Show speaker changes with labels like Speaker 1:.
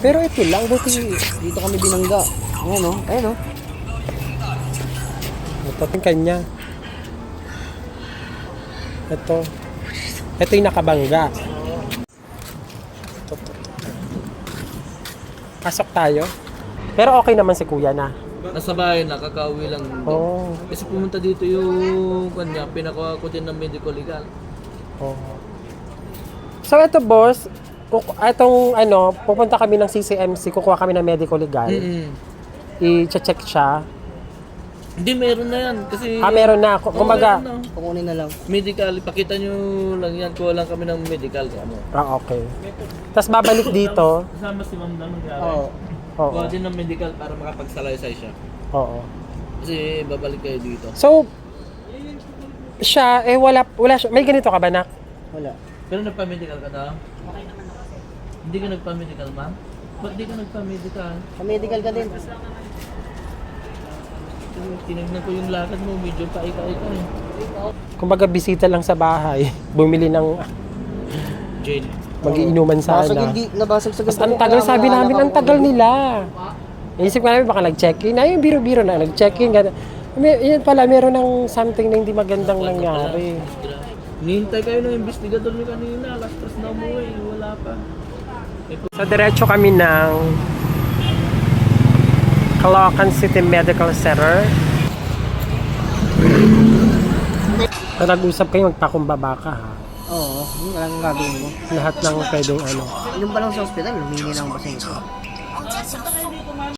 Speaker 1: Pero ito lang, buti dito kami binangga. Ayan o, ayan o.
Speaker 2: Ito yung kanya. Ito. Ito yung nakabangga. Ito. Pasok tayo. Pero okay naman si kuya na.
Speaker 3: Nasa bahay na, kakauwi lang.
Speaker 2: Oh.
Speaker 3: Kasi pumunta dito yung kanya, pinakuha ko din ng medical legal.
Speaker 2: Oh. So ito boss, itong ano, pupunta kami ng CCMC, kukuha kami ng medical legal. I-check siya.
Speaker 3: Hindi, meron na yan. Kasi,
Speaker 2: Meron na. Kumbaga,
Speaker 3: meron na.
Speaker 1: Kukunin na lang.
Speaker 3: Medical, ipakita nyo lang yan. Kuha lang kami ng medical. Ano.
Speaker 2: okay. Tapos babalik dito.
Speaker 3: Kasama si Ma'am na nangyari.
Speaker 1: Oo.
Speaker 2: Oo.
Speaker 3: Kuha din ng medical para makapagsalaysay siya.
Speaker 2: Oo.
Speaker 3: Kasi babalik kayo dito.
Speaker 2: So, siya, wala siya. May ganito ka ba, nak?
Speaker 1: Wala.
Speaker 3: Pero nagpa-medical ka daw? Hindi ka nagpa-medical, ma'am? Ba't di ka nagpa-medical?
Speaker 1: Medical ka din.
Speaker 3: Tinignan ko yung lakad mo, medyo paika-ika eh.
Speaker 2: Kumbaga, bisita lang sa bahay. Bumili ng
Speaker 3: Jane.
Speaker 2: mag-iinuman
Speaker 1: Basag
Speaker 2: sana.
Speaker 1: hindi, nabasag sa
Speaker 2: Tapos ang tagal, sabi namin, ang tagal nila. Iisip ko namin, baka nag-check-in. Ay, yung biro-biro na, nag-check-in. Yan pala, meron ng something na hindi magandang nangyari.
Speaker 3: Nihintay kayo ng investigador niyo kanina, alas 3 na umuwi, wala pa.
Speaker 2: So, diretso kami ng Caloocan City Medical Center. So, nag-usap kayo, magpakumbaba ka ha.
Speaker 1: Oo, yun lang ang gagawin mo.
Speaker 2: Lahat ng pwedeng ano.
Speaker 1: Yung pa lang sa ospital, humingi ng basing ko.